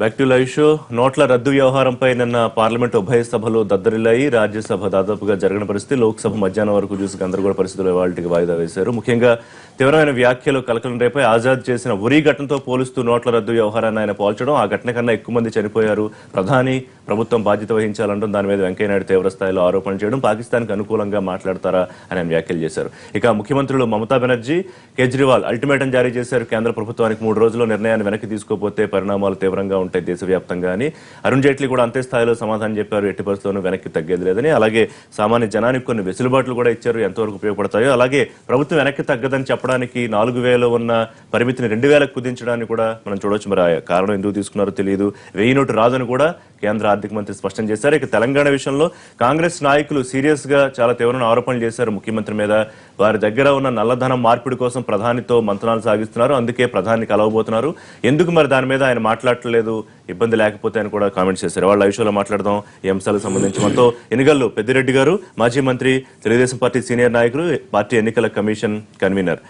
Back to live show. నోట్ల రద్దు వ్యవహారంపై నిన్న పార్లమెంట్ ఉభయ సభలు దద్దరిల్లాయి. రాజ్యసభ దాదాపుగా జరగని పరిస్థితి, లోక్సభ మధ్యాహ్నం వరకు చూసి గందరగోళ పరిస్థితులు వాటికి వాయిదా వేశారు. ముఖ్యంగా తీవ్రమైన వ్యాఖ్యలు కలకలం రేపై ఆజాద్ చేసిన ఉరీ ఘటనతో పోలుస్తూ నోట్ల రద్దు వ్యవహారాన్ని ఆయన పోల్చడం, ఆ ఘటన కన్నా ఎక్కువ మంది చనిపోయారు, ప్రధాని ప్రభుత్వం బాధ్యత వహించాలంటూ దాని మీద వెంకయ్యనాయుడు తీవ్రస్థాయిలో ఆరోపణలు చేయడం, పాకిస్తాన్కి అనుకూలంగా మాట్లాడతారా అని ఆయన వ్యాఖ్యలు చేశారు. ఇక ముఖ్యమంత్రులు మమతా బెనర్జీ, కేజ్రీవాల్ అల్టిమేటం జారీ చేశారు. కేంద్ర ప్రభుత్వానికి 3 రోజుల్లో నిర్ణయాన్ని వెనక్కి తీసుకోకపోతే పరిణామాలు తీవ్రంగా ఉంటాయి దేశవ్యాప్తంగా అని. అరుణ్ జైట్లీ కూడా అంతే స్థాయిలో సమాధానం చెప్పారు, ఎట్టి పరిస్థితుల్లోనూ వెనక్కి తగ్గేది లేదని. అలాగే సామాన్య జనానికి కొన్ని వెసులుబాట్లు కూడా ఇచ్చారు, ఎంతవరకు ఉపయోగపడతాయో. అలాగే ప్రభుత్వం వెనక్కి తగ్గదని చెప్పడానికి 4,000 ఉన్న పరిమితిని 2,000కు కుదించడానికి కూడా మనం చూడొచ్చు. మరి కారణం ఎందుకు తీసుకున్నారో తెలియదు. 1000 నోటు రాదని కూడా కేంద్ర ఆర్థిక మంత్రి స్పష్టం చేశారు. ఇక తెలంగాణ విషయంలో కాంగ్రెస్ నాయకులు సీరియస్ గా చాలా తీవ్రమైన ఆరోపణలు చేశారు ముఖ్యమంత్రి మీద. వారి దగ్గర ఉన్న నల్లధనం మార్పిడి కోసం ప్రధానితో మంత్రాలు సాగిస్తున్నారు, అందుకే ప్రధాని కలవబోతున్నారు, ఎందుకు మరి దాని మీద ఆయన మాట్లాడలేదు, ఇబ్బంది లేకపోతే అని కూడా కామెంట్స్ చేశారు. వాళ్ళ విషయంలో మాట్లాడదాం ఈ అంశాలకు సంబంధించి. మనతో ఎన్నికల్లో పెద్దిరెడ్డి గారు, మాజీ మంత్రి, తెలుగుదేశం పార్టీ సీనియర్ నాయకులు, పార్టీ ఎన్నికల కమిషన్ కన్వీనర్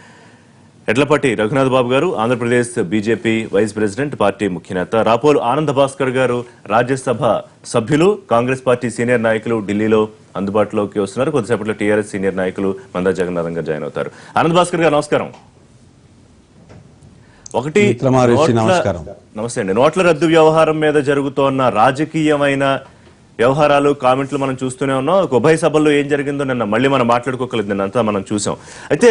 ఎడ్లపాటి రఘునాథ్ బాబు గారు, Andhra Pradesh BJP vice president, party ముఖ్య నేత, రాపోలు ఆనంద భాస్కర్ గారు, రాజ్యసభ సభ్యులు, కాంగ్రెస్ పార్టీ సీనియర్ నాయకులు, ఢిల్లీలో అందుబాటులోకి వస్తున్నారు. కొద్దిసేపట్లో టీఆర్ఎస్ సీనియర్ నాయకులు మందా జగన్నాథం గారు జాయిన్ అవుతారు. ఆనంద్ భాస్కర్ గారు నమస్కారం. నమస్తే అండి. నోట్ల రద్దు వ్యవహారం మీద జరుగుతోన్న రాజకీయమైన వ్యవహారాలు, కామెంట్లు మనం చూస్తూనే ఉన్నాం. ఉభయ సభల్లో ఏం జరిగిందో నిన్న మళ్ళీ మనం మాట్లాడుకోగలేదు, నిన్నంతా మనం చూసాం. అయితే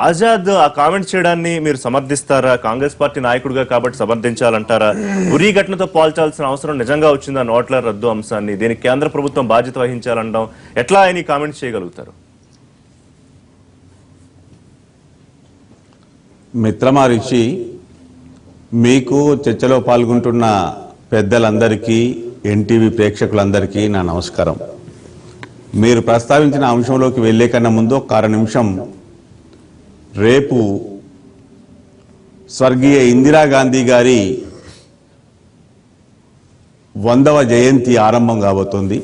ఆజాద్ ఆ కామెంట్స్ చేయడాన్ని మీరు సమర్థిస్తారా? కాంగ్రెస్ పార్టీ నాయకుడిగా కాబట్టి సమర్థించాలంటారా? ఉరీ ఘటనతో పోల్చాల్సిన అవసరం నిజంగా వచ్చిందా నోట్ల రద్దు అంశాన్ని? దీనికి కేంద్ర ప్రభుత్వం బాధ్యత వహించాలంటాం, ఎట్లా ఆయన కామెంట్స్ చేయగలుగుతారు? మిత్రమా రిషి, మీకు చర్చలో పాల్గొంటున్న పెద్దలందరికీ, ఎన్టీవీ ప్రేక్షకులందరికీ నా నమస్కారం. మీరు ప్రస్తావించిన అంశంలోకి వెళ్లే కన్నా ముందు ఒక 1 నిమిషం, రేపు స్వర్గీయ ఇందిరాగాంధీ గారి 100వ జయంతి ఆరంభం కాబోతోంది.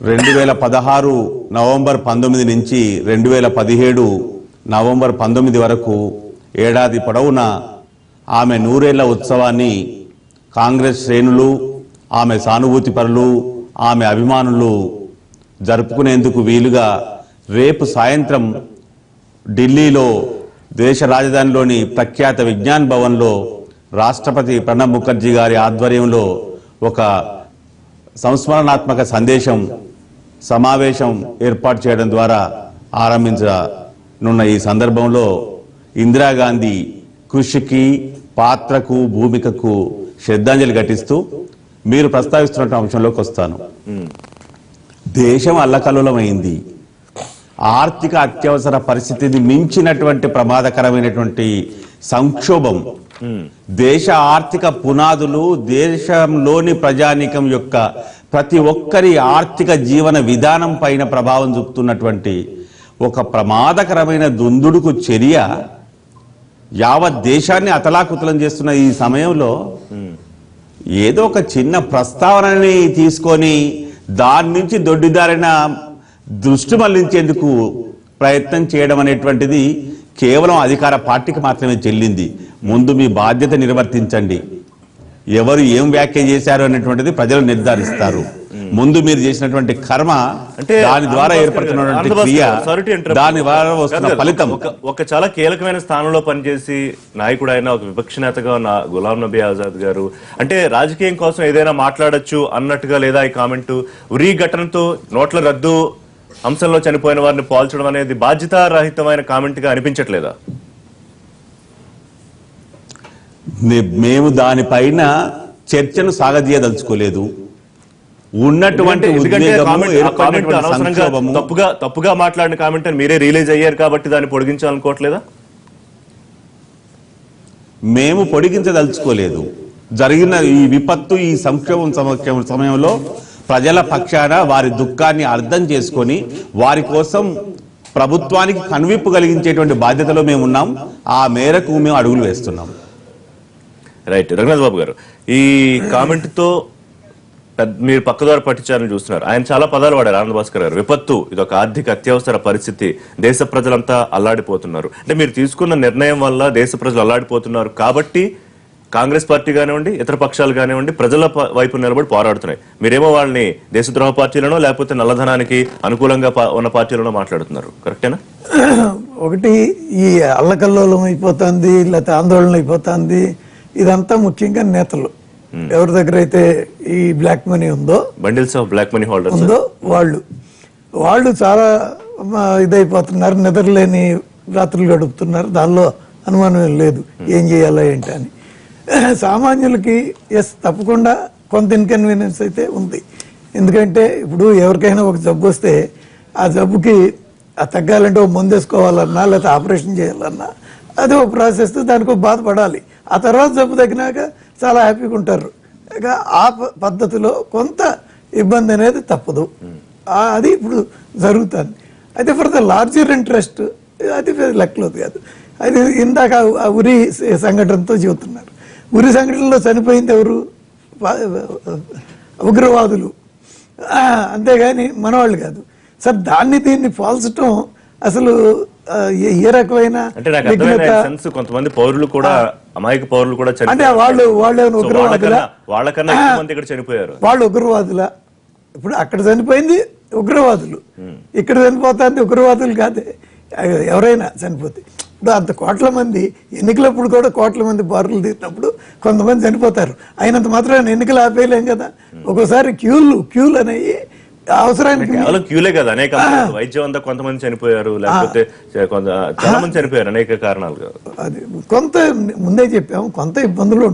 2016 నవంబర్ 19 నుంచి 2017 నవంబర్ 19 వరకు ఏడాది పొడవునా ఆమె 100 ఏళ్ల ఉత్సవాన్ని కాంగ్రెస్ శ్రేణులు, ఆమె సానుభూతి పరులు, ఆమె అభిమానులు జరుపుకునేందుకు వీలుగా రేపు సాయంత్రం ఢిల్లీలో దేశ రాజధానిలోని ప్రఖ్యాత విజ్ఞాన్ భవన్లో రాష్ట్రపతి ప్రణబ్ ముఖర్జీ గారి ఆధ్వర్యంలో ఒక సంస్మరణాత్మక సమావేశం ఏర్పాటు చేయడం ద్వారా ఆరంభించనున్న ఈ సందర్భంలో ఇందిరాగాంధీ కృషికి, పాత్రకు, భూమికకు శ్రద్ధాంజలి ఘటిస్తూ మీరు ప్రస్తావిస్తున్న అంశంలోకి వస్తాను. దేశం అల్లకల్లోలమైంది. ఆర్థిక అత్యవసర పరిస్థితిని మించినటువంటి ప్రమాదకరమైనటువంటి సంక్షోభం దేశ ఆర్థిక పునాదులు, దేశంలోని ప్రజానీకం యొక్క ప్రతి ఒక్కరి ఆర్థిక జీవన విధానం పైన ప్రభావం చూపుతున్నటువంటి ఒక ప్రమాదకరమైన దుందుడుకు చర్య యావత్ దేశాన్ని అతలాకుతలం చేస్తున్న ఈ సమయంలో ఏదో ఒక చిన్న ప్రస్తావనని తీసుకొని దాని నుంచి దొడ్డిదారిన దృష్టి మళ్లించేందుకు ప్రయత్నం చేయడం అనేటువంటిది కేవలం అధికార పార్టీకి మాత్రమే చెల్లింది. ముందు మీ బాధ్యత నిర్వర్తించండి. ఎవరు ఏం వ్యాఖ్య చేశారు అనేటువంటిది ప్రజలు నిర్ధారిస్తారు. ముందు మీరు చేసినటువంటి కర్మ, అంటే దాని ద్వారా ఏర్పడుతున్నటువంటి క్రియ, దాని ద్వారా వస్తున్న ఫలితం. ఒక చాలా కీలకమైన స్థానంలో పనిచేసి నాయకుడు అయిన ఒక విపక్ష నేతగా ఉన్న గులాం నబీ ఆజాద్ గారు అంటే రాజకీయం కోసం ఏదైనా మాట్లాడొచ్చు అన్నట్టుగా లేదా ఈ కామెంట్ ఉరీ ఘటనతో నోట్ల రద్దు అంశంలో చనిపోయిన వారిని పోల్చడం అనేది బాధ్యతారహితమైన కామెంట్ గా అనిపించట్లేదా? మేము దానిపైన చర్చను సాగదీయదలుచుకోలేదు. ఉన్నటువంటి తప్పుగా మాట్లాడిన కామెంట్ అని మీరే రియలైజ్ అయ్యారు కాబట్టి దాన్ని పొడిగించాలనుకోవట్లేదా? మేము పొడిగించదలుచుకోలేదు. జరిగిన ఈ విపత్తు, ఈ సంక్షోభం సమయంలో ప్రజల పక్షాన వారి దుఃఖాన్ని అర్థం చేసుకొని వారి కోసం ప్రభుత్వానికి కనువిప్పు కలిగించేటువంటి బాధ్యతలో మేము ఉన్నాం. ఆ మేరకు మేము అడుగులు వేస్తున్నాం. రైట్. రఘునాథ్ బాబు గారు, ఈ కామెంట్ తో మీరు పక్కదారి పట్టించారని చూస్తున్నారు. ఆయన చాలా పదాలు వాడారు ఆనంద్ భాస్కర్ గారు. విపత్తు, ఇది ఒక ఆర్థిక అత్యవసర పరిస్థితి, దేశ ప్రజలంతా అల్లాడిపోతున్నారు. అంటే మీరు తీసుకున్న నిర్ణయం వల్ల దేశ ప్రజలు అల్లాడిపోతున్నారు కాబట్టి కాంగ్రెస్ పార్టీ కానివ్వండి, ఇతర పక్షాలు కానివ్వండి, ప్రజల వైపు నిలబడి పోరాడుతున్నాయి. మీరేమో వాళ్ళని దేశద్రోహ పార్టీలనో లేకపోతే నల్లధనానికి అనుకూలంగా ఉన్న పార్టీలనో మాట్లాడుతున్నారు. కరెక్టేనా? ఒకటి, ఈ అల్లకల్లోలం అయిపోతుంది, లేకపోతే ఆందోళన అయిపోతుంది, ఇదంతా ముఖ్యంగా నేతలు. ఎవరి దగ్గర అయితే ఈ బ్లాక్ మనీ ఉందో, bundles of black money holders ఉందో వాళ్ళు చాలా ఇదైపోతున్నారు, నిద్రలేని రాత్రులు గడుపుతున్నారు. దానిలో అనుమానం ఏం లేదు, ఏం చేయాలా ఏంటి అని. సామాన్యులకి తప్పకుండా కొంత ఇన్కన్వీనియన్స్ అయితే ఉంది. ఎందుకంటే ఇప్పుడు ఎవరికైనా ఒక జబ్బు వస్తే ఆ జబ్బుకి తగ్గాలంటే ఒక మందు వేసుకోవాలన్నా లేకపోతే ఆపరేషన్ చేయాలన్నా అది ఒక ప్రాసెస్, దానికి ఒక బాధపడాలి. ఆ తర్వాత జబ్బు తగ్గినాక చాలా హ్యాపీగా ఉంటారు. ఆ పద్ధతిలో కొంత ఇబ్బంది అనేది తప్పదు. అది ఇప్పుడు జరుగుతుంది. అయితే ఫర్ ద లార్జర్ ఇంట్రెస్ట్ అది లెక్కలేదు కాదు. అది ఇందాక ఆ ఉరి సంఘటనతో చెబుతున్నారు. ఉరి సంఘటనలో చనిపోయింది ఎవరు? ఉగ్రవాదులు, అంతేగాని మనవాళ్ళు కాదు సార్. దీన్ని పోల్చడం అసలు ఏ రకమైన కొంతమంది పౌరులు కూడా, అమాయక పౌరులు కూడా అంటే వాళ్ళు ఉగ్రవాదులా? వాళ్ళకన్నా ఎక్కువ మంది ఇక్కడ చనిపోయారు. వాళ్ళు ఉగ్రవాదులా? ఇప్పుడు అక్కడ చనిపోయింది ఉగ్రవాదులు, ఇక్కడ చనిపోతుంది ఉగ్రవాదులు కాదే. ఎవరైనా చనిపోతే ఇప్పుడు అంత కోట్ల మంది ఎన్నికలప్పుడు కూడా కోట్ల మంది బారులు తీరినప్పుడు కొంతమంది చనిపోతారు. అయినంత మాత్రం ఎన్నికలు ఆపేయలేం కదా. ఒక్కోసారి క్యూలు అనేవి అవసరానికి క్యూలే కదా, అనేక వైద్యం అంతా కొంతమంది చనిపోయారు, లేకపోతే చాలా మంది చనిపోయారు అనేక కారణాలు. అది కొంత ముందే చెప్పాము, కొంత ఇబ్బందులు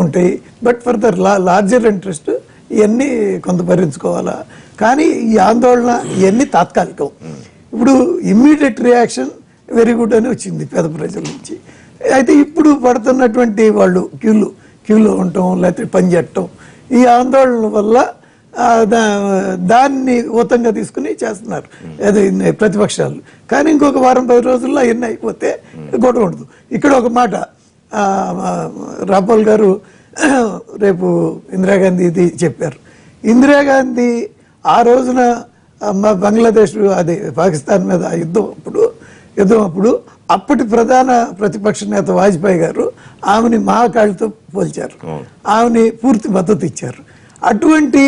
ఉంటాయి. But for the larger interest ఇవన్నీ కొంత భరించుకోవాలా. కానీ ఈ ఆందోళన ఇవన్నీ తాత్కాలికం. ఇప్పుడు ఇమ్మీడియట్ రియాక్షన్ వెరీ గుడ్ అని వచ్చింది పేద ప్రజల నుంచి. అయితే ఇప్పుడు పడుతున్నటువంటి వాళ్ళు క్యూలో ఉండటం లేకపోతే పని చేయటం, ఈ ఆందోళన వల్ల దాన్ని ఊతంగా తీసుకుని చేస్తున్నారు అదే ప్రతిపక్షాలు. కానీ ఇంకొక వారం 10 రోజుల్లో అవన్నీ అయిపోతే గొడవ ఉండదు. ఇక్కడ ఒక మాట రాపాల్ గారు రేపు ఇందిరాగాంధీ ఇది చెప్పారు. ఇందిరాగాంధీ ఆ రోజున బంగ్లాదేశ్ అదే పాకిస్తాన్ మీద యుద్ధం అప్పుడు అప్పటి ప్రధాన ప్రతిపక్ష నేత వాజ్పేయి గారు ఆమెని మహాకాళితో పోల్చారు, ఆమెని పూర్తి మద్దతు ఇచ్చారు. అటువంటి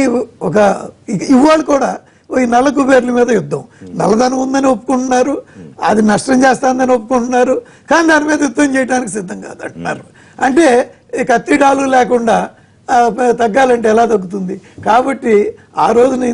ఒక ఇవాళ కూడా ఈ నల్ల కుబేర్ల మీద యుద్ధం, నల్లధనం ఉందని ఒప్పుకుంటున్నారు, అది నష్టం చేస్తుందని ఒప్పుకుంటున్నారు, కానీ దాని మీద యుద్ధం చేయడానికి సిద్ధం కాదు అంటున్నారు. అంటే కత్తిడాలు లేకుండా తగ్గాలంటే ఎలా తగ్గుతుంది? కాబట్టి ఆ రోజున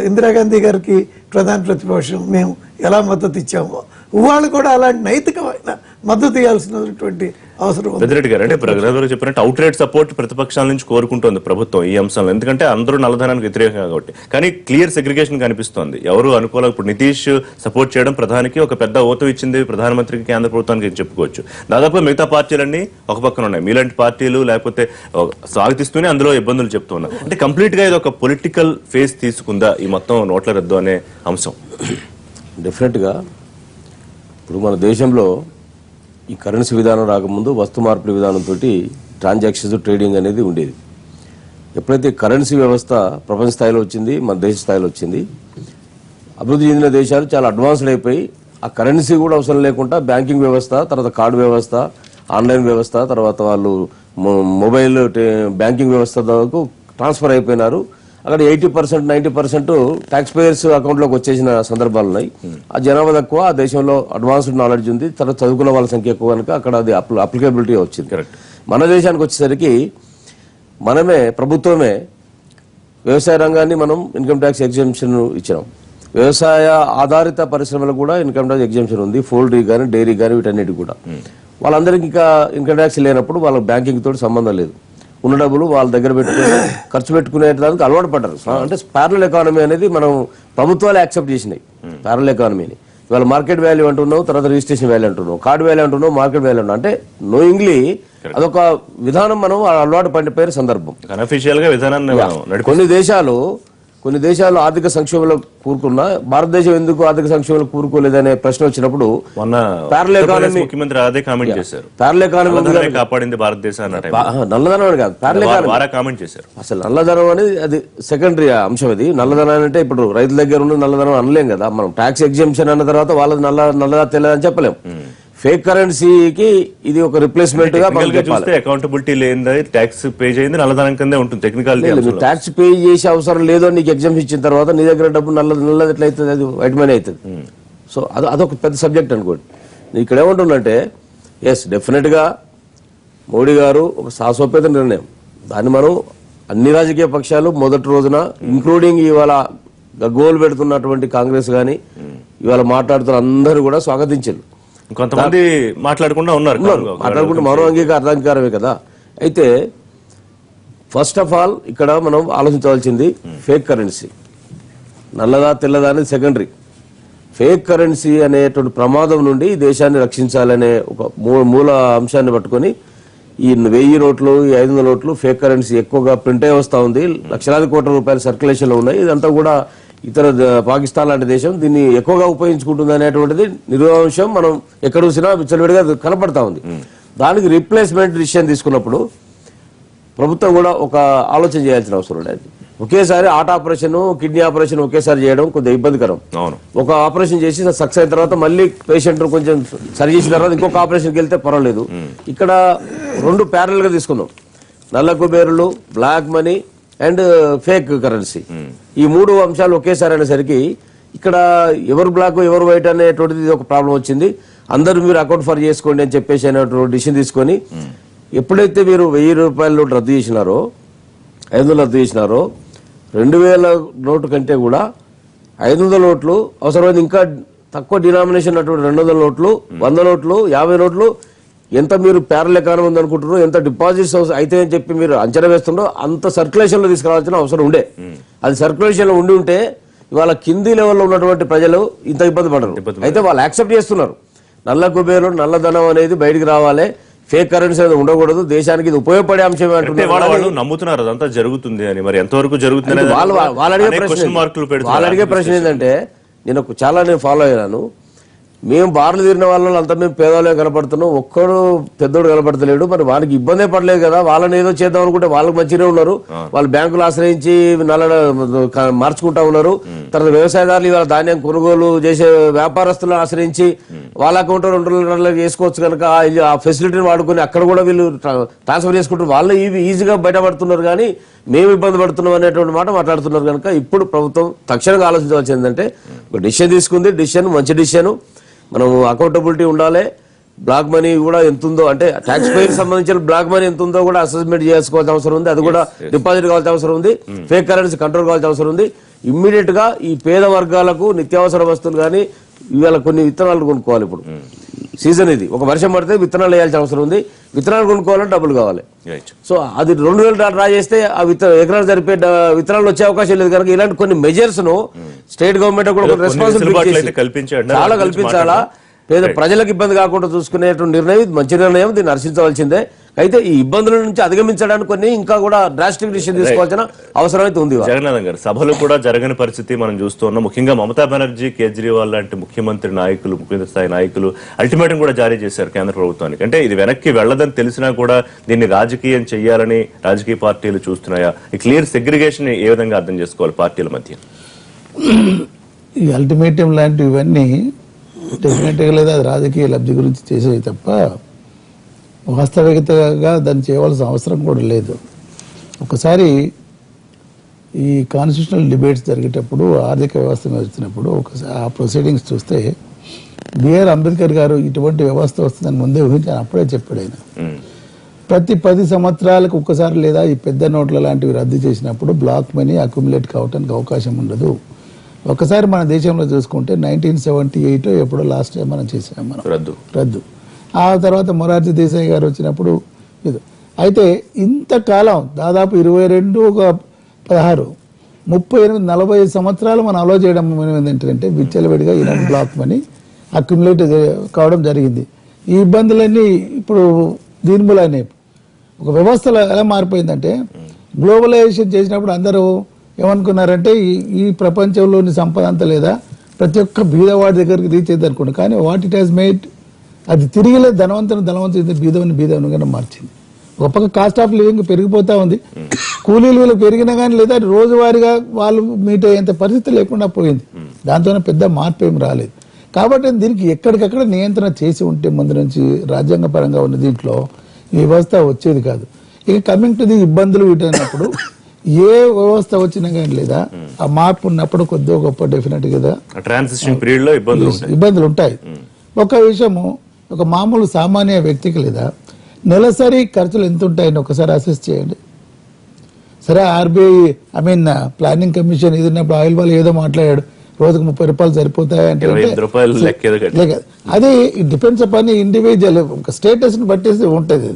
ఇందిరాగాంధీ గారికి ప్రధాన ప్రతిపక్షం మేము ఎలా మద్దతు ఇచ్చామో వాళ్ళు కూడా అలాంటి నైతికమైన మద్దతు ఇవ్వాల్సినటువంటి అవసరం. పెద్దిరెడ్డి గారు, అంటే ప్రగతి చెప్పినట్టు అవుట్ రైట్ సపోర్ట్ ప్రతిపక్షాల నుంచి కోరుకుంటోంది ప్రభుత్వం ఈ అంశంలో, ఎందుకంటే అందరూ నల్లధనానికి వ్యతిరేకంగా కాబట్టి. కానీ క్లియర్ సెగ్రిగేషన్ కనిపిస్తోంది. ఎవరు అనుకూలంగా, ఇప్పుడు నితీష్ సపోర్ట్ చేయడం ప్రధానికి ఒక పెద్ద ఓటు ఇచ్చింది ప్రధానమంత్రికి, కేంద్ర ప్రభుత్వానికి చెప్పుకోవచ్చు. దాదాపు మిగతా పార్టీలన్నీ ఒక పక్కన ఉన్నాయి. మీలాంటి పార్టీలు లేకపోతే స్వాగతిస్తూనే అందులో ఇబ్బందులు చెప్తూ ఉన్నారు. అంటే కంప్లీట్ గా ఇది ఒక పొలిటికల్ ఫేస్ తీసుకుందా ఈ మొత్తం నోట్ల రద్దు అనే అంశం? డెఫినెట్ గా ఇప్పుడు మన దేశంలో ఈ కరెన్సీ విధానం రాకముందు వస్తు మార్పిడి విధానంతో ట్రాన్సాక్షన్స్ ట్రేడింగ్ అనేది ఉండేది. ఎప్పుడైతే కరెన్సీ వ్యవస్థ ప్రపంచ స్థాయిలో వచ్చింది, మన దేశ స్థాయిలో వచ్చింది, అభివృద్ధి చెందిన దేశాలు చాలా అడ్వాన్స్డ్ అయిపోయి ఆ కరెన్సీ కూడా అవసరం లేకుండా బ్యాంకింగ్ వ్యవస్థ, తర్వాత కార్డు వ్యవస్థ, ఆన్లైన్ వ్యవస్థ, తర్వాత వాళ్ళు మొబైల్ బ్యాంకింగ్ వ్యవస్థ వరకు ట్రాన్స్ఫర్ అయిపోయినారు. అక్కడ 80% 90% ట్యాక్స్ పేయర్స్ అకౌంట్లోకి వచ్చేసిన సందర్భాలు ఉన్నాయి. ఆ జనాభా తక్కువ, ఆ దేశంలో అడ్వాన్స్డ్ నాలెడ్జ్ ఉంది, తర్వాత చదువుకున్న వాళ్ళ సంఖ్య ఎక్కువ కనుక అక్కడ అది అప్లికేబిలిటీ వచ్చింది. మన దేశానికి వచ్చేసరికి ప్రభుత్వమే వ్యవసాయ రంగాన్ని మనం ఇన్కమ్ ట్యాక్స్ ఎగ్జామ్షన్ ఇచ్చాం. వ్యవసాయ ఆధారిత పరిశ్రమలకు కూడా ఇన్కమ్ ట్యాక్స్ ఎగ్జామ్షన్ ఉంది. పౌల్ట్రీ కానీ, డైరీ కానీ, వీటన్నిటి కూడా. వాళ్ళందరికీ ఇంకా ఇన్కమ్ ట్యాక్స్ లేనప్పుడు వాళ్ళకి బ్యాంకింగ్ తోటి సంబంధం లేదు. ఉన్న డబ్బులు వాళ్ళ దగ్గర పెట్టుకుని ఖర్చు పెట్టుకునే దానికి అలవాటు పడ్డారు. అంటే ప్యారలల్ ఎకానమీ అనేది మనం ప్రభుత్వాలు యాక్సెప్ట్ చేసినాయి. ప్యారలల్ ఎకానమీని ఇవాళ మార్కెట్ వాల్యూ అంటున్నావు, తర్వాత రిజిస్ట్రేషన్ వాల్యూ అంటున్నావు, కార్డు వాల్యూ అంటున్నావు, మార్కెట్ వాల్యూ అంటున్నావు. అంటే నోయింగ్లీ అదొక విధానం మనం అలవాటు పడిపోయే సందర్భం. కొన్ని దేశాలు ఆర్థిక సంక్షోభంలో కూరుకున్నా భారతదేశం ఎందుకు ఆర్థిక సంక్షోభంలో కూరుకోలేదనే ప్రశ్న వచ్చినప్పుడు ప్యారలల్ ఎకానమీ ముఖ్యమంత్రి అదే కామెంట్ చేశారు. ప్యారలల్ ఎకానమీ కాపాడింది భారతదేశాన్ని. నల్లధనం అని కాదు, ప్యారలల్ ఎకానమీ కామెంట్ చేశారు. అసలు నల్లధనం అనేది అది సెకండరీ అంశం. అది నల్లధనం అంటే ఇప్పుడు రైతుల దగ్గర ఉన్న నల్లధనం అనలేం కదా మనం. ట్యాక్స్ ఎగ్జామ్షన్ అన్న తర్వాత వాళ్ళది నల్లదా తెల్లదని చెప్పలేం. ఫేక్ కరెన్సీకి ఇది ఒక రిప్లేస్మెంట్ గా మనం చెప్పాలి. చూస్తే అకౌంటబిలిటీ లేని ట్యాక్స్ పే చేయింది నల్లధనం కిందే ఉంటుంది టెక్నికాలిటీ. ట్యాక్స్ పే చేసే అవసరం లేదో నీకు ఎగ్జామ్స్ ఇచ్చిన తర్వాత నీ దగ్గర డబ్బు నల్లది ఎట్లయితుంది, అది వైట్ మనీ అవుతుంది. సో అదొక పెద్ద సబ్జెక్ట్ అనుకోండి. ఇక్కడ ఏమంటుందంటే ఎస్ డెఫినెట్ గా మోడీ గారు ఒక సాహసోపేత నిర్ణయం, దాన్ని మనం అన్ని రాజకీయ పక్షాలు మొదటి రోజున ఇంక్లూడింగ్ ఇవాళ గగ్గోలు పెడుతున్నటువంటి కాంగ్రెస్ గాని ఇవాళ మాట్లాడుతున్న అందరూ కూడా స్వాగతించారు. కొంతమంది మాట్లాడకుండా ఉన్నారు, మాట్లాడుకుంటే మరో అర్ధాంగీకారమే కదా. అయితే ఫస్ట్ ఆఫ్ ఆల్ ఇక్కడ మనం ఆలోచించవలసింది ఫేక్ కరెన్సీ నల్లదా తెల్లదా అనేది సెకండరీ. ఫేక్ కరెన్సీ అనేటువంటి ప్రమాదం నుండి దేశాన్ని రక్షించాలనే ఒక మూల అంశాన్ని పట్టుకొని ఈ 1000 నోట్లు, ఈ 500 నోట్లు ఫేక్ కరెన్సీ ఎక్కువగా ప్రింట్ అయి వస్తూ ఉంది. లక్షలాది కోట్ల రూపాయల సర్క్యులేషన్ లో ఉన్నాయి. ఇదంతా కూడా ఇతర పాకిస్తాన్ లాంటి దేశం దీన్ని ఎక్కువగా ఉపయోగించుకుంటుంది అనేటువంటిది నిర్వాంశం మనం ఎక్కడ చూసినా విచ్చలవిడిగా కనపడతా ఉంది. దానికి రీప్లేస్మెంట్ డిసిషన్ తీసుకున్నప్పుడు ప్రభుత్వం కూడా ఒక ఆలోచన చేయాల్సిన అవసరం లేదు. ఒకేసారి హార్ట్ ఆపరేషన్, కిడ్నీ ఆపరేషన్ ఒకేసారి చేయడం కొద్దిగా ఇబ్బందికరం. ఒక ఆపరేషన్ చేసి సక్సెస్ అయిన తర్వాత మళ్ళీ పేషెంట్ కొంచెం సరి చేసిన తర్వాత ఇంకొక ఆపరేషన్కి వెళ్తే పర్వాలేదు. ఇక్కడ 2 ప్యారల్ గా తీసుకుందాం, నల్ల కుబేరులు, black money and fake currency. ఈ 3 అంశాలు ఒకేసారి అనేసరికి ఇక్కడ ఎవరు బ్లాక్ ఎవరు వైట్ అనేటువంటిది ఒక ప్రాబ్లం వచ్చింది. అందరూ మీరు అకౌంట్ ఫర్ చేసుకోండి అని చెప్పేసి అనేటువంటి డిసిషన్ తీసుకొని ఎప్పుడైతే మీరు 1000 రూపాయల నోటు రద్దు చేసినారో, 500 రద్దు చేసినారో, 2000 నోటు కంటే కూడా 500 నోట్లు అవసరమైంది ఇంకా తక్కువ డినామినేషన్ అటువంటి 200 నోట్లు, 100 నోట్లు, 50 నోట్లు ఎంత మీరు ప్యారల్ ఎకానమీ ఉంది అనుకుంటున్నారో, ఎంత డిపాజిట్స్ అయితే అని చెప్పి మీరు అంచనా వేస్తున్నారో అంత సర్క్యులేషన్ లో తీసుకురావాల్సిన అవసరం ఉండే. అది సర్క్యులేషన్ లో ఉండి ఉంటే ఇవాళ కింది లెవెల్లో ఉన్నటువంటి ప్రజలు ఇంత ఇబ్బంది పడరు. అయితే వాళ్ళు యాక్సెప్ట్ చేస్తున్నారు నల్ల కుబేరు, నల్లధనం అనేది బయటికి రావాలి, ఫేక్ కరెన్సీ అనేది ఉండకూడదు, దేశానికి ఇది ఉపయోగపడే అంశమే అంటున్నారు. వాళ్ళు నమ్ముతున్నారు అదంతా జరుగుతుంది అని. మరి ఎంతవరకు జరుగుతుంది వాళ్ళు అడిగే ప్రశ్న ఏంటంటే, నేను ఫాలో అయ్యాను, మేము బార్లు తీరిన వాళ్ళని అంతా మేము పేదవాళ్ళే కనపడుతున్నాం, ఒక్కడు పెద్దోడు కనపడతలేడు, మరి వాళ్ళకి ఇబ్బందే పడలేదు కదా, వాళ్ళని ఏదో చేద్దాం అనుకుంటే వాళ్ళకి మంచిగా ఉన్నారు, వాళ్ళు బ్యాంకులు ఆశ్రయించి మార్చుకుంటా ఉన్నారు. తర్వాత వ్యవసాయదారులు ఇవాళ ధాన్యం కొనుగోలు చేసే వ్యాపారస్తులను ఆశ్రయించి వాళ్ళ అకౌంట్ 2 వేసుకోవచ్చు కనుక ఆ ఫెసిలిటీని వాడుకొని అక్కడ కూడా వీళ్ళు ట్రాన్స్ఫర్ చేసుకుంటారు, వాళ్ళు ఈజీగా బయటపడుతున్నారు కానీ మేము ఇబ్బంది పడుతున్నాం అనేటువంటి మాట మాట్లాడుతున్నారు. కనుక ఇప్పుడు ప్రభుత్వం తక్షణంగా ఆలోచించవలసి ఏంటంటే, ఒక డిసిషన్ తీసుకుంది, డిసిషన్ మంచి డిసిషన్, మనం అకౌంటబిలిటీ ఉండాలి. బ్లాక్ మనీ కూడా ఎంత ఉందో, అంటే ట్యాక్స్ పేయర్ సంబంధించిన బ్లాక్ మనీ ఎంత ఉందో కూడా అసెస్మెంట్ చేసుకోవాల్సిన అవసరం ఉంది, అది కూడా డిపాజిట్ కావాల్సిన అవసరం ఉంది, ఫేక్ కరెన్సీ కంట్రోల్ కావాల్సిన అవసరం ఉంది. ఇమ్మీడియట్ గా ఈ పేద వర్గాలకు నిత్యావసర వస్తువులు కానీ ఇవాళ కొన్ని విత్తనాలు కొనుక్కోవాలి. ఇప్పుడు సీజన్ ఇది, ఒక వర్షం పడితే విత్తనాలు వేయాల్సిన అవసరం ఉంది, విత్తనాలు కొనుక్కోవాలంటే డబ్బులు కావాలి. సో అది 2000 డ్రా చేస్తే ఆ ఎకరాలు జరిపే విత్తనాలు వచ్చే అవకాశం లేదు. కనుక ఇలాంటి కొన్ని మెజర్స్ ను స్టేట్ గవర్నమెంట్ కూడా రెస్పాన్సిబిలిటీ చాలా కల్పించాలా, పేద ప్రజలకు ఇబ్బంది కాకుండా చూసుకునేటువంటి నిర్ణయం మంచి నిర్ణయం, దీన్ని హర్షించవలసిందే. అయితే ఈ ఇబ్బందుల నుంచి అధిగమించడానికి కొన్ని ఇంకా కూడా డ్రాస్టిక్ డిసిషన్ తీసుకోవాల్సిన అవసరం అయితే ఉంది. జగన్నాథం గారు, సభలు కూడా జరగని పరిస్థితి మనం చూస్తున్నాం. ముఖ్యంగా మమతా బెనర్జీ, కేజ్రీవాల్ లాంటి ముఖ్యమంత్రి నాయకులు, ముఖ్యమంత్రి స్థాయి నాయకులు అల్టిమేటం కూడా జారీ చేశారు కేంద్ర ప్రభుత్వానికి. అంటే ఇది వెనక్కి వెళ్లదని తెలిసినా కూడా దీన్ని రాజకీయం చేయాలని రాజకీయ పార్టీలు చూస్తున్నాయా? ఈ క్లియర్ సెగ్రిగేషన్ ఏ విధంగా అర్థం చేసుకోవాలి పార్టీల మధ్య? ఈ అల్టిమేటం లాంటివి ఇవన్నీ డెఫినెట్గా లేదా అది రాజకీయ లబ్ధి గురించి చేసేవి తప్ప వాస్తవికతగా దాన్ని చేయవలసిన అవసరం కూడా లేదు. ఒకసారి ఈ కాన్స్టిట్యూషనల్ డిబేట్స్ జరిగేటప్పుడు, ఆర్థిక వ్యవస్థ మీద వచ్చినప్పుడు ఒకసారి ఆ ప్రొసీడింగ్స్ చూస్తే బిఆర్ అంబేద్కర్ గారు ఇటువంటి వ్యవస్థ వస్తుందని ముందే ఊహించాను, అప్పుడే చెప్పాడు ఆయన. ప్రతి 10 సంవత్సరాలకు ఒక్కసారి లేదా ఈ పెద్ద నోట్ల లాంటివి రద్దు చేసినప్పుడు బ్లాక్ మనీ అక్యుములేట్ కావడానికి అవకాశం ఉండదు. ఒకసారి మన దేశంలో చూసుకుంటే 1978 ఎప్పుడో లాస్ట్ టైం మనం చేసాం మనం రద్దు. ఆ తర్వాత మొరార్జీ దేశాయ్ గారు వచ్చినప్పుడు ఇది. అయితే ఇంతకాలం దాదాపు 22, 16, 38, 40 సంవత్సరాలు మనం అలో చేయడం ఏంటంటే విచ్చలవిడిగా ఇలాంటి బ్లాక్ మనీ అక్యుములేట్ కావడం జరిగింది. ఈ ఇబ్బందులన్నీ ఇప్పుడు దీని మూలనే ఒక వ్యవస్థలో ఎలా మారిపోయిందంటే, గ్లోబలైజేషన్ చేసినప్పుడు అందరూ ఏమనుకున్నారంటే ఈ ప్రపంచంలోని సంపద అంతా లేదా ప్రతి ఒక్క బీదవాడి దగ్గరికి రీచ్ అయింది అనుకున్నాను. కానీ వాట్ ఇట్ హాజ్ మేడ్, అది తిరిగి లేదు, ధనవంతుని బీదవనిగా మార్చింది. ఒక పక్క కాస్ట్ ఆఫ్ లివింగ్ పెరిగిపోతా ఉంది, కూలీలు వీళ్ళు పెరిగినా కానీ లేదా రోజువారీగా వాళ్ళు మీట్ అయ్యేంత పరిస్థితి లేకుండా పోయింది. దాంతోనే పెద్ద మార్పు ఏం రాలేదు. కాబట్టి దీనికి ఎక్కడికక్కడ నియంత్రణ చేసి ఉంటే ముందు నుంచి రాజ్యాంగపరంగా ఉన్న దీంట్లో ఈ వ్యవస్థ వచ్చేది కాదు. ఇక కమింగ్ టు ది ఇబ్బందులు వీటైనప్పుడు ఏ వ్యవస్థ వచ్చినా కానీ లేదా ఆ మార్పు ఉన్నప్పుడు కొద్దిగా గొప్ప డెఫినెట్ కదా ట్రాన్సిషన్ పీరియడ్ లో ఇబ్బందులు ఉంటాయి. ఒక విషయము ఒక మామూలు సామాన్య వ్యక్తికి లేదా నెలసరి ఖర్చులు ఎంత ఉంటాయని ఒకసారి అసెస్ చేయండి. సరే ఆర్బీఐ ప్లానింగ్ కమిషన్ ఇది ఉన్నప్పుడు ఆయిల్ వాళ్ళు ఏదో మాట్లాడాడు, రోజుకు 30 రూపాయలు సరిపోతాయి అంటే అది డిపెండ్స్ అపాన్ ఇండివిజువల్ స్టేటస్ ని బట్టేసి ఉంటది.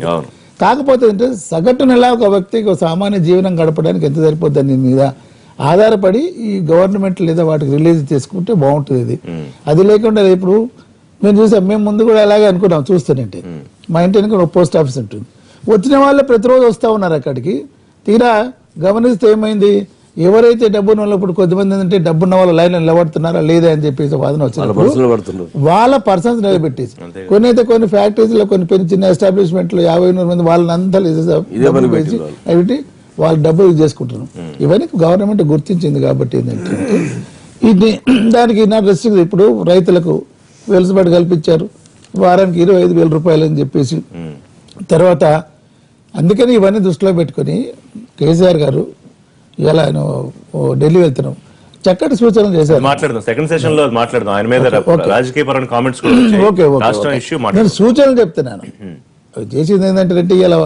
కాకపోతే అంటే సగటునలా ఒక వ్యక్తికి సామాన్య జీవనం గడపడానికి ఎంత సరిపోతుంది దీని మీద ఆధారపడి ఈ గవర్నమెంట్ లేదా వాటికి రిలీజ్ చేసుకుంటే బాగుంటుంది. ఇది అది లేకుండా ఇప్పుడు మేము చూసాం, మేము ముందు కూడా అలాగే అనుకున్నాం. చూస్తానంటే మా ఇంటి వెనక ఒక పోస్ట్ ఆఫీస్ ఉంటుంది, వచ్చిన వాళ్ళే ప్రతిరోజు వస్తూ ఉన్నారు అక్కడికి. తీరా గమనిస్తే ఏమైంది, ఎవరైతే డబ్బున్న వాళ్ళు ఇప్పుడు కొద్దిమంది ఏంటంటే డబ్బున్న వాళ్ళు లైన్ నిలబడుతున్నారా లేదా అని చెప్పేసి వాదన వచ్చినప్పుడు వాళ్ళ పర్సన్స్ నిలబెట్టేసి కొన్ని ఫ్యాక్టరీస్ లో కొన్ని చిన్న ఎస్టాబ్లిష్మెంట్ లో 50-100 మంది వాళ్ళని అంతా అవి వాళ్ళు డబ్బులు యూజ్ చేసుకుంటున్నారు. ఇవన్నీ గవర్నమెంట్ గుర్తించింది. కాబట్టి ఏంటంటే ఇది దానికి నా రెస్ట్రిక్ట్ ఇప్పుడు రైతులకు వెలుసుబాటు కల్పించారు, వారానికి 25,000 రూపాయలు అని చెప్పేసి. తర్వాత అందుకని ఇవన్నీ దృష్టిలో పెట్టుకుని కేసీఆర్ గారు ఇలా ఆయన ఢిల్లీ వెళ్తున్నాం చక్కటి సూచనలు చేశారు. మాట్లాడదాం సెకండ్ సెషన్ లో మాట్లాడదాం ఆయన మీద రాజకీయపరమైన కామెంట్స్. నేను సూచనలు చెప్తున్నాను. చేసింది ఏంటంటే ఇలా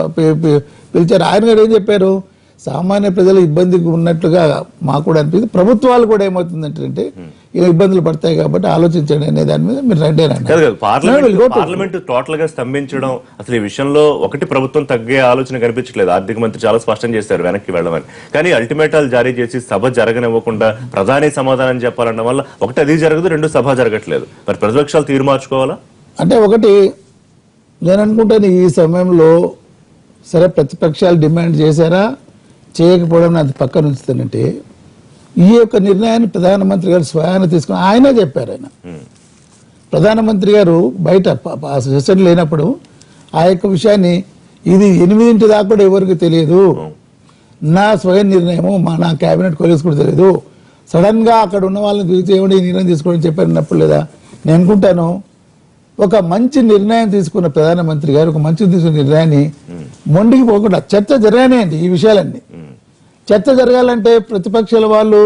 పిలిచారు. ఆయన గారు ఏం చెప్పారు, సామాన్య ప్రజలు ఇబ్బందికి ఉన్నట్లుగా మాకు కూడా అనిపిస్తుంది, ప్రభుత్వాలు కూడా ఏమవుతుందంటే ఇలా ఇబ్బందులు పడతాయి కాబట్టి ఆలోచించండి అనే దాని మీద మీరు రెడీ. పార్లమెంట్ టోటల్ గా స్తంభించడం అసలు ఈ విషయంలో ఒకటి ప్రభుత్వం తగ్గే ఆలోచన కనిపించట్లేదు. ఆర్థిక మంత్రి చాలా స్పష్టం చేశారు వెనక్కి వెళ్ళమని. కానీ అల్టిమేటాలు జారీ చేసి సభ జరగనివ్వకుండా ప్రధాని సమాధానం చెప్పాలన్న వల్ల ఒకటి అది జరగదు, రెండు సభ జరగట్లేదు. మరి ప్రతిపక్షాలు తీరు మార్చుకోవాలా? అంటే ఒకటి నేను అనుకుంటాను ఈ సమయంలో సరే ప్రతిపక్షాలు డిమాండ్ చేశారా చేయకపోవడం అది పక్కన ఉంచుతానంటే ఈ యొక్క నిర్ణయాన్ని ప్రధానమంత్రి గారు స్వయాన తీసుకుని ఆయనే చెప్పారు. ఆయన ప్రధానమంత్రి గారు బయట సెషన్ లేనప్పుడు ఆ యొక్క విషయాన్ని ఇది 8 దాకా కూడా ఎవరికి తెలియదు, నా స్వయం నిర్ణయము నా కేబినెట్ కొలీగ్స్ కూడా తెలియదు, సడన్ గా అక్కడ ఉన్న వాళ్ళని పిలిచి ఏమిటి నిర్ణయం తీసుకోవడం చెప్పారన్నప్పుడు లేదా నేను అనుకుంటాను ఒక మంచి నిర్ణయం తీసుకున్న ప్రధానమంత్రి గారు ఒక మంచి తీసుకున్న నిర్ణయాన్ని మొండికి పోకుండా చర్చ జరగానేయండి. ఈ విషయాలన్నీ చర్చ జరగాలంటే ప్రతిపక్షాల వాళ్ళు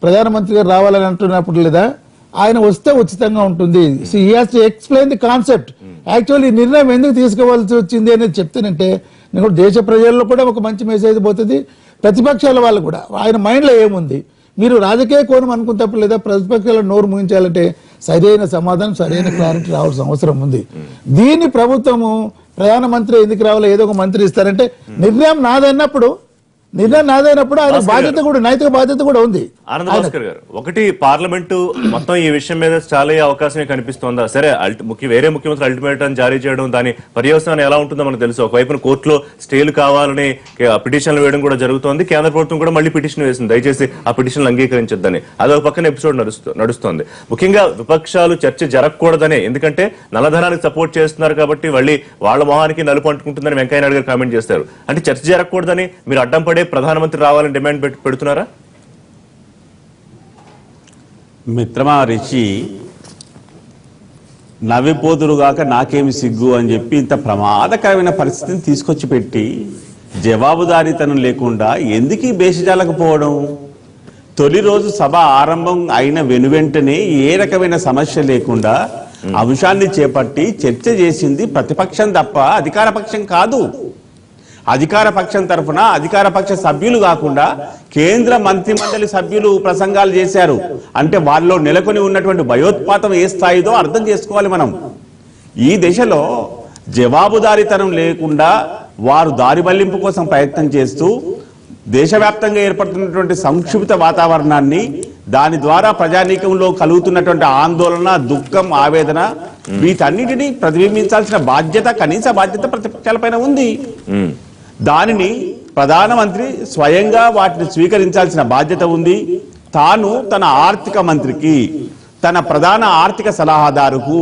ప్రధానమంత్రి గారు రావాలని అంటున్నప్పుడు లేదా ఆయన వస్తే ఉచితంగా ఉంటుంది. So he has to explain the concept. Actually ఈ నిర్ణయం ఎందుకు తీసుకోవాల్సి వచ్చింది అనేది చెప్తానంటే నేను దేశ ప్రజల్లో కూడా ఒక మంచి మెసేజ్ పోతుంది, ప్రతిపక్షాల వాళ్ళు కూడా ఆయన మైండ్లో ఏముంది. మీరు రాజకీయ కోణం అనుకున్నప్పుడు లేదా ప్రతిపక్షాల నోరు ముగించాలంటే సరైన సమాధానం సరైన క్లారిటీ రావాల్సిన అవసరం ఉంది. దీన్ని ప్రభుత్వము ప్రధానమంత్రి ఎందుకు రావాలో ఏదో ఒక మంత్రి ఇస్తారంటే నిర్ణయం నాదన్నప్పుడు ఆయన బాధ్యత కూడా నైతిక బాధ్యత కూడా ఉంది. ఆనంద్ భాస్కర్ గారు, ఒకటి పార్లమెంటు మొత్తం ఈ విషయం మీద చాలా అవకాశమే కనిపిస్తోందా? సరే వేరే ముఖ్యమంత్రి అల్టిమేటం జారీ చేయడం దాని పర్యవసానం ఎలా ఉంటుందో మనకు తెలుసు. ఒకవైపున కోర్టులో స్టేలు కావాలని పిటిషన్లు వేయడం కూడా జరుగుతోంది. కేంద్ర ప్రభుత్వం కూడా మళ్ళీ పిటిషన్ వేసింది, దయచేసి ఆ పిటిషన్లు అంగీకరించొద్దని. అదొక పక్కన ఎపిసోడ్ నడుస్తోంది. ముఖ్యంగా విపక్షాలు చర్చ జరగకూడదనే, ఎందుకంటే నల్లధనానికి సపోర్ట్ చేస్తున్నారు కాబట్టి మళ్ళీ వాళ్ళ మొహానికి నలుపు అంటుకుంటుందని వెంకయ్యనాయుడు గారు కామెంట్ చేస్తారు. అంటే చర్చ జరగకూడదని మీరు అడ్డం పడే ప్రధానమంత్రి రావాలని డిమాండ్ పెడుతున్నారా? మిత్రమా రిషి, నవ్విపోదురుగాక నాకేమి సిగ్గు అని చెప్పి ఇంత ప్రమాదకరమైన పరిస్థితిని తీసుకొచ్చి పెట్టి జవాబుదారీతనం లేకుండా ఎందుకు బేషజాలకు తొలి రోజు సభ ఆరంభం అయిన వెనువెంటనే ఏ రకమైన సమస్య లేకుండా అంశాన్ని చేపట్టి చర్చ చేసింది ప్రతిపక్షం తప్ప అధికార పక్షం కాదు. అధికార పక్షం తరఫున అధికార పక్ష సభ్యులు కాకుండా కేంద్ర మంత్రి మండలి సభ్యులు ప్రసంగాలు చేశారు. అంటే వాళ్ళలో నెలకొని ఉన్నటువంటి భయోత్పాతం ఏ స్థాయిదో అర్థం చేసుకోవాలి మనం. ఈ దశలో జవాబుదారీతనం లేకుండా వారు దారి మళ్లింపు కోసం ప్రయత్నం చేస్తూ దేశవ్యాప్తంగా ఏర్పడుతున్నటువంటి సంక్షిప్త వాతావరణాన్ని, దాని ద్వారా ప్రజానీకంలో కలుగుతున్నటువంటి ఆందోళన, దుఃఖం, ఆవేదన వీటన్నిటినీ ప్రతిబింబించాల్సిన బాధ్యత, కనీస బాధ్యత ప్రతిపక్షాలపైన ఉంది. దానిని ప్రధానమంత్రి స్వయంగా వాటిని స్వీకరించాల్సిన బాధ్యత ఉంది. తాను తన ఆర్థిక మంత్రికి, తన ప్రధాన ఆర్థిక సలహాదారుకు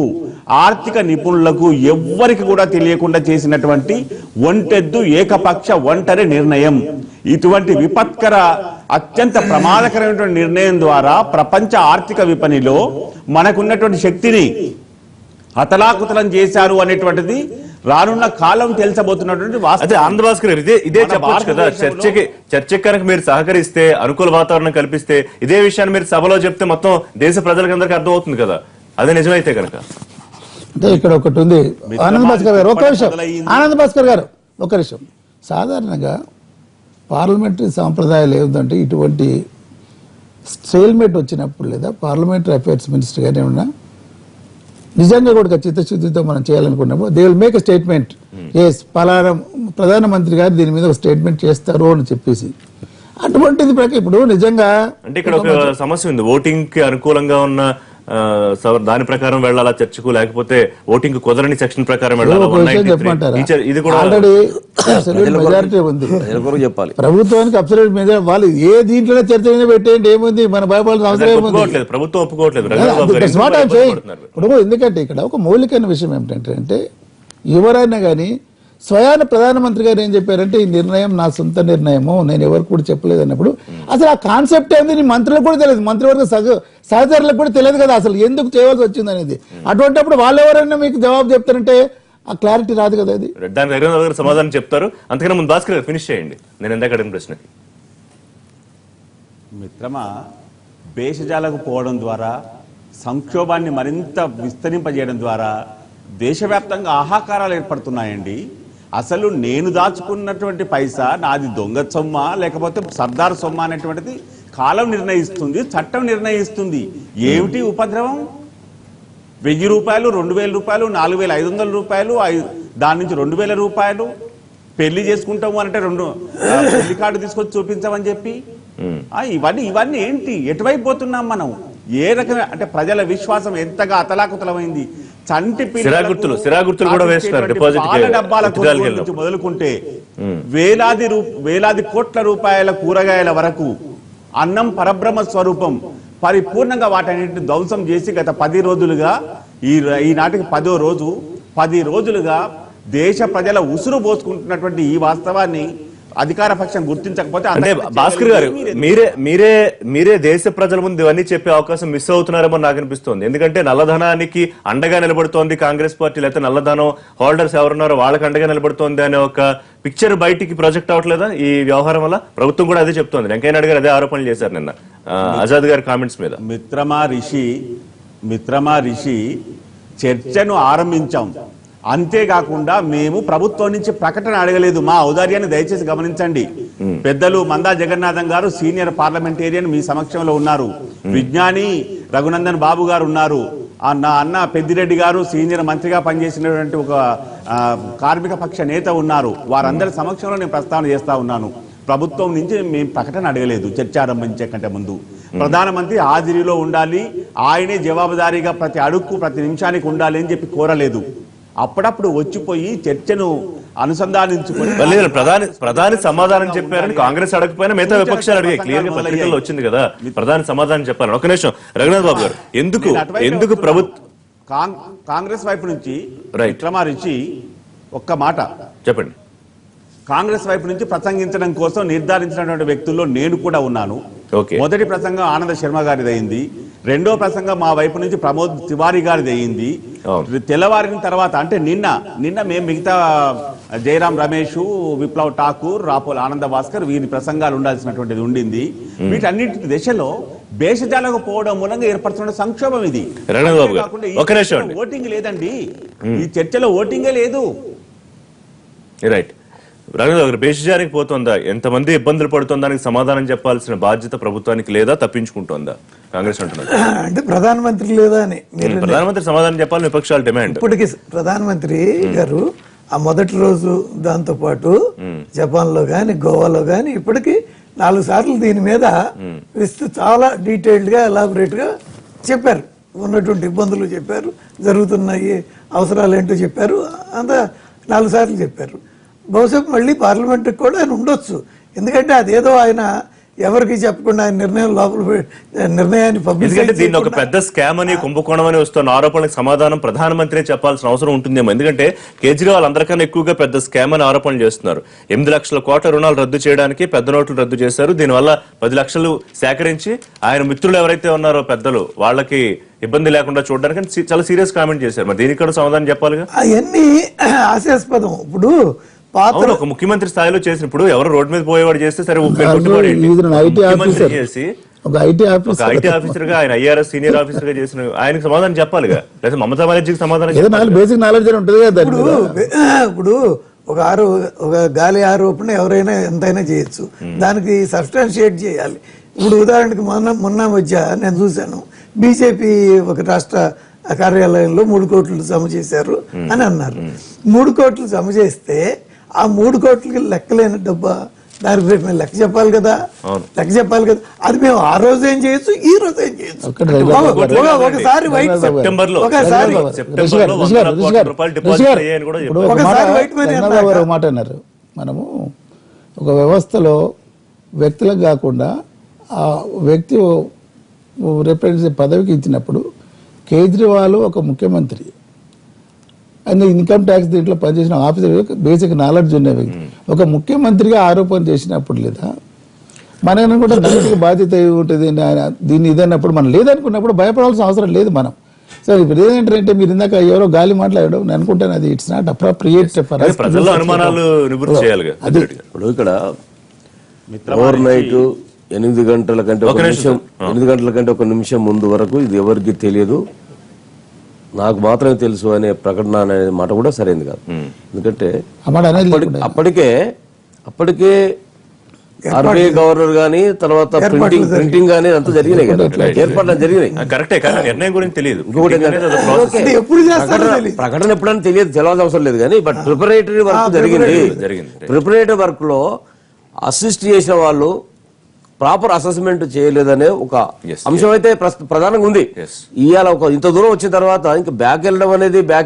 ఆర్థిక నిపుణులకు ఎవ్వరికి కూడా తెలియకుండా చేసినటువంటి ఒంటెద్దు ఏకపక్ష ఒంటరి నిర్ణయం. ఇటువంటి విపత్కర అత్యంత ప్రమాదకరమైనటువంటి నిర్ణయం ద్వారా ప్రపంచ ఆర్థిక విపణిలో మనకున్నటువంటి శక్తిని అతలాకుతలం చేశారు అనేటువంటిది రానున్న కాలం తెలుసబోతున్నటువంటి అదే ఆంధ్రభాస్కర్ ఇదే చెప్పొచ్చు కదా. చర్చకి కనుక మీరు సహకరిస్తే, అనుకూల వాతావరణం కల్పిస్తే, ఇదే విషయాన్ని మీరు సభలో చెప్తే మొత్తం దేశ ప్రజలకందరికీ అర్థం అవుతుంది కదా. అదే నిజమైతే కనుక. అంటే ఇక్కడ ఒకటి ఉంది. ఆనంద్ భాస్కర్ గారు ఒక విషయం, ఆనంద్ భాస్కర్ గారు ఒక విషయం. సాధారణంగా పార్లమెంటరీ సాంప్రదాయాలు ఏమిటంటే ఇటువంటి స్టేల్మేట్ వచ్చినప్పుడు లేదా పార్లమెంటరీ అఫైర్స్ మినిస్టర్ గానే ఉన్నా నిజంగా కూడా చిత్తశుద్ధితో మనం చేయాలనుకున్నప్పుడు they will make a statement, yes పలానా ప్రధానమంత్రి గారు దీని మీద ఒక స్టేట్మెంట్ చేస్తారు అని చెప్పేసి. అటువంటిది ఇప్పుడు నిజంగా అంటే ఇక్కడ ఒక సమస్య ఉంది. ఓటింగ్ కి అనుకూలంగా ఉన్న దాని ప్రకారం వెళ్ళాలా చర్చకు, లేకపోతే ఓటింగ్ కుదరని సెక్షన్ ప్రకారం చెప్పమంటారా? ఇది కూడా ఆల్రెడీ మెజారిటీ ఉంది చెప్పాలి ప్రభుత్వానికి. అబ్సల్యూట్ మెజారిటీ వాళ్ళు ఏ దీంట్లో చర్చ మీద పెట్టేయండి, ఏముంది మన భయపడాల్సిన అవసరం ఏముంది? ప్రభుత్వం ఒప్పుకోవట్లేదు. ఇప్పుడు ఎందుకంటే ఇక్కడ ఒక మౌలికమైన విషయం ఏమిటంటే ఎవరైనా కానీ స్వయాన ప్రధానమంత్రి గారు ఏం చెప్పారంటే ఈ నిర్ణయం నా సొంత నిర్ణయము, నేను ఎవరికి కూడా చెప్పలేదు అన్నప్పుడు అసలు ఆ కాన్సెప్ట్ ఏంది మంత్రులకు కూడా తెలియదు, మంత్రివర్గ సహచరులకు కూడా తెలియదు కదా అసలు ఎందుకు చేయవలసి వచ్చింది అనేది. అటువంటిప్పుడు వాళ్ళు ఎవరైనా మీకు జవాబు చెప్తారంటే ఆ క్లారిటీ రాదు కదా. అది దాని దగ్గర సమాధానం చెప్తారు. అంతకన్నా ముందు భాస్కర్ గారు ఫినిష్ చేయండి నేను ఎందాక అడిగిన ప్రశ్నకి. మిత్రమా, భేషజాలకు పోవడం ద్వారా, సంక్షోభాన్ని మరింత విస్తరింపజేయడం ద్వారా దేశవ్యాప్తంగా ఆహాకారాలు ఏర్పడుతున్నాయండి. అసలు నేను దాచుకున్నటువంటి పైసా నాది దొంగ సొమ్మ లేకపోతే సర్దార్ సొమ్మ అనేటువంటిది కాలం నిర్ణయిస్తుంది, చట్టం నిర్ణయిస్తుంది. ఏమిటి ఉపద్రవం? 1000 రూపాయలు, 2000 రూపాయలు, 4500 రూపాయలు, దాని నుంచి 2000 రూపాయలు. పెళ్లి చేసుకుంటాము అంటే పెళ్లి కార్డు తీసుకొచ్చి చూపించామని చెప్పి ఇవన్నీ ఏంటి? ఎటువైపు పోతున్నాం మనం? ఏ రకమైన అంటే ప్రజల విశ్వాసం ఎంతగా అతలాకుతలమైంది. చంటి సిరాగుర్తులు కూడా వేస్తున్నారు డిపాజిట్ డబ్బాల నుంచి మొదలుకుంటే వేలాది కోట్ల రూపాయల కూరగాయల వరకు అన్నం పరబ్రహ్మ స్వరూపం పరిపూర్ణంగా వాటన్నింటిని ధ్వంసం చేసి గత 10 రోజులుగా ఈనాటికి 10వ రోజు 10 రోజులుగా దేశ ప్రజల ఉసురు పోసుకుంటున్నటువంటి ఈ వాస్తవాన్ని అధికార పక్షం గుర్తించకపోతే అంటే భాస్కర్ గారు మీరే దేశ ప్రజల ముందు ఇవన్నీ చెప్పే అవకాశం మిస్ అవుతున్నారేమో నాకు అనిపిస్తోంది. ఎందుకంటే నల్లధనానికి అండగా నిలబడుతోంది కాంగ్రెస్ పార్టీ, లేకపోతే నల్లధనం హోల్డర్స్ ఎవరున్నారో వాళ్ళకి అండగా నిలబడుతోంది అనే ఒక పిక్చర్ బయటికి ప్రొజెక్ట్ అవ్వట్లేదా ఈ వ్యవహారం వల్ల? ప్రభుత్వం కూడా అదే చెప్తోంది. వెంకయ్య నాయుడు గారు అదే ఆరోపణలు చేశారు నిన్న ఆజాద్ గారి కామెంట్స్ మీద. మిత్రమా రిషి చర్చను ఆరంభించాం, అంతేకాకుండా మేము ప్రభుత్వం నుంచి ప్రకటన అడగలేదు. మా ఔదార్యాన్ని దయచేసి గమనించండి. పెద్దలు మందా జగన్నాథం గారు సీనియర్ పార్లమెంటేరియన్ మీ సమక్షంలో ఉన్నారు, విజ్ఞాని రఘునందన్ బాబు గారు ఉన్నారు, నా అన్న పెద్దిరెడ్డి గారు సీనియర్ మంత్రిగా పనిచేసినటువంటి ఒక కార్మిక పక్ష నేత ఉన్నారు. వారందరి సమక్షంలో నేను ప్రస్తావన చేస్తా ఉన్నాను. ప్రభుత్వం నుంచి మేము ప్రకటన అడగలేదు చర్చ ఆరంభించే కంటే ముందు. ప్రధానమంత్రి హాజరీలో ఉండాలి, ఆయనే జవాబుదారీగా ప్రతి అడుక్కు ప్రతి నిమిషానికి ఉండాలి అని చెప్పి కోరలేదు. అప్పుడప్పుడు వచ్చిపోయి చర్చను అనుసంధానించుకుని ప్రధాని సమాధానం చెప్పారని కాంగ్రెస్ అడగకపోయినా మిగతా విపక్షాలు అడిగే క్లియర్ గా పత్రికల్లో వచ్చింది కదా. ప్రధాని సమాధానం చెప్పాలని. ఒక నిమిషం రఘునాథ్ బాబు గారు, ఎందుకు ప్రభుత్వం కాంగ్రెస్ వైపు నుంచి విక్రమార్చి ఒక్క మాట చెప్పండి. కాంగ్రెస్ వైపు నుంచి ప్రసంగించడం కోసం నిర్ధారించినటువంటి వ్యక్తుల్లో నేను కూడా ఉన్నాను. మొదటి ప్రసంగం ఆనంద శర్మ గారిది అయింది, రెండో ప్రసంగం మా వైపు నుంచి ప్రమోద్ తివారీ గారిది అయింది. తెల్లవారిన తర్వాత అంటే నిన్న మేము మిగతా జయరాం రమేష్, విప్లవ్ ఠాకూర్, రాపోల్ ఆనంద భాస్కర్ వీరి ప్రసంగాలు ఉండాల్సినటువంటిది ఉండింది. వీటన్నిటి దశలో భేషజాలకు పోవడం మూలంగా ఏర్పడుతున్న సంక్షోభం ఇది. ఓటింగ్ లేదండి, ఈ చర్చలో ఓటింగే లేదు. రైట్ రఘునాథ్, భేషజారికి పోతుందా? ఎంతమంది ఇబ్బందులు పడుతుందానికి సమాధానం చెప్పాల్సిన బాధ్యత ప్రభుత్వానికి లేదా తప్పించుకుంటోందా కాంగ్రెస్ అంటున్నారు? అంటే ప్రధానమంత్రి లేదా అని ప్రధానమంత్రి సమాధానం చెప్పాలని విపక్షాల డిమాండ్. ఇప్పటికి ప్రధానమంత్రి గారు ఆ మొదటి రోజు దాంతో పాటు జపాన్ లో గాని గోవాలో గాని ఇప్పటికి 4 సార్లు దీని మీద చాలా డీటెయిల్డ్ గా ఎలాబొరేట్ గా చెప్పారు. ఉన్నటువంటి ఇబ్బందులు చెప్పారు, జరుగుతున్నాయి అవసరాలు ఏంటో చెప్పారు. అంతా 4 సార్లు చెప్పారు. బహుశా మళ్ళీ పార్లమెంట్కి కూడా ఆయన ఉండొచ్చు. ఎందుకంటే అదేదో ఆయన ఎవరికి చెప్పకుండా ఆయన నిర్ణయం నిర్ణయాన్ని ఎందుకంటే దీన్ని ఒక పబ్లిక్ పెద్ద స్కామ్ అని కుంభకోణం అని వస్తున్న ఆరోపణలకు సమాధానం ప్రధానమంత్రి చెప్పాల్సిన అవసరం ఉంటుందేమో. ఎందుకంటే కేజ్రీవాల్ అందరికన్నా ఎక్కువగా పెద్ద స్కామ్ అని ఆరోపణలు చేస్తున్నారు. 8 లక్షల కోట్ల రుణాలు రద్దు చేయడానికి పెద్ద నోట్లు రద్దు చేశారు. దీనివల్ల 10 లక్షలు సేకరించి ఆయన మిత్రులు ఎవరైతే ఉన్నారో పెద్దలు వాళ్ళకి ఇబ్బంది లేకుండా చూడడానికి చాలా సీరియస్ కామెంట్ చేశారు. మరి దీనికి కూడా సమాధానం చెప్పాలిగా. అవన్నీ హాస్యాస్పదం. ఇప్పుడు పాత అవును, ఒక ముఖ్యమంత్రి స్థాయిలో చేసినప్పుడు ఎవరు రోడ్డు మీద పోయేవాడు చేస్తే సరే ఐటీ ఆఫీసర్ చేసి ఒక ఐటీ ఒక ఐటీ ఆఫీసర్ గా ఆయన ఐఆర్ఎస్ సీనియర్ ఆఫీసర్ గా చేసిన ఆయనకు సమాధానం చెప్పాలిగా, లేదా మమతా బెనర్జీకి సమాధానం ఏదో చెప్పాలి. బేసిక్ నాలెడ్జ్ ఉంటుంది కదా దాని మీద. ఇప్పుడు ఒక గాలి ఆరోపణ ఎవరైనా ఎంతైనా చేయొచ్చు, దానికి సబ్స్టాన్షియేట్ చేయాలి. ఇప్పుడు ఉదాహరణకి మొన్న మధ్య నేను చూశాను, బీజేపీ ఒక రాష్ట్ర కార్యాలయంలో 3 కోట్లు జమ చేశారు అని అన్నారు. 3 కోట్లు జమ చేస్తే ఆ 3 కోట్లకి లెక్కలేని డబ్బా, దానికి రేపు మేము లెక్క చెప్పాలి కదా, లెక్క చెప్పాలి కదా. అది మేము ఆ రోజు ఏం చేయొచ్చు, ఈ రోజు ఏం చేయొచ్చు. ఒకసారి వైట్ సెప్టెంబర్లో ఒకసారి సెప్టెంబర్లో 100 కోట్ల రూపాయలు డిపాజిట్ అయ్యాయని కూడా ఇప్పుడు చెప్పారు. ఒకసారి వైట్ మనీ ఒక మాట అన్నారు, మనము ఒక వ్యవస్థలో వ్యక్తులకు కాకుండా ఆ వ్యక్తి రిప్రజెంటేటివ్ పదవికి ఇచ్చినప్పుడు కేజ్రీవాల్ ఒక ముఖ్యమంత్రి, ఆయన ఇన్కమ్ ట్యాక్స్ దీంట్లో పనిచేసిన ఆఫీసర్, బేసిక్ నాలెడ్జ్ ఉన్న వ్యక్తి ఒక ముఖ్యమంత్రిగా ఆరోపణ చేసినప్పుడు లేదా మనం కూడా నైతిక బాధ్యత ఉంటుంది దీన్ని ఇదన్నప్పుడు మనం లేదనుకున్నప్పుడు భయపడాల్సిన అవసరం లేదు మనం. సో ఇప్పుడు ఏంటంటే మీరు ఇందాక ఎవరో గాలి మాట్లాడడం నేను అనుకుంటాను అది it's not appropriate for us. ప్రజల్లో అనుమానాలు నివృత్తి చేయాలి. ఇప్పుడు ఇక్కడ ఓవర్ నైట్ 8 గంటల కంటే ఒక నిమిషం 8 గంటల కంటే ఒక నిమిషం ముందు వరకు ఇది ఎవరికి తెలియదు, నాకు మాత్రమే తెలుసు అనే ప్రకటన అనే మాట కూడా సరైనది కాదు. ఎందుకంటే అప్పటికే ఆర్బీఐ గవర్నర్ గాని తర్వాత ప్రింటింగ్ గానీ అంతా జరిగినాయి కదా, ఏర్పాట్లు జరిగినాయి. కరెక్టే, కానీ నిర్ణయం గురించి తెలియదు. ఇంకొకటి ప్రకటన ఎప్పుడైనా తెలియాల్సిన అవసరం లేదు కానీ బట్ ప్రిపరేటరీ వర్క్ జరిగింది. ప్రిపరేటరీ వర్క్ లో అసిస్ట్ చేసిన వాళ్ళు ప్రాపర్ అసెస్మెంట్ చేయలేదనే ఒక అంశం అయితే ప్రధానంగా ఉంది. ఇవాళ ఒక ఇంత దూరం వచ్చిన తర్వాత ఇంకా బ్యాక్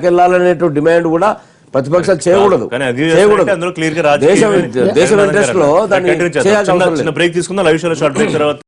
వెళ్ళాలనే డిమాండ్ కూడా ప్రతిపక్షాలు చేయకూడదు. దేశం ఇంట్రెస్ట్ లో దాన్ని చేయాల్సిన అవసరం లేదు. బ్రేక్ తీసుకుందాం. లైవ్ షోలో షార్ట్ బ్రేక్ తర్వాత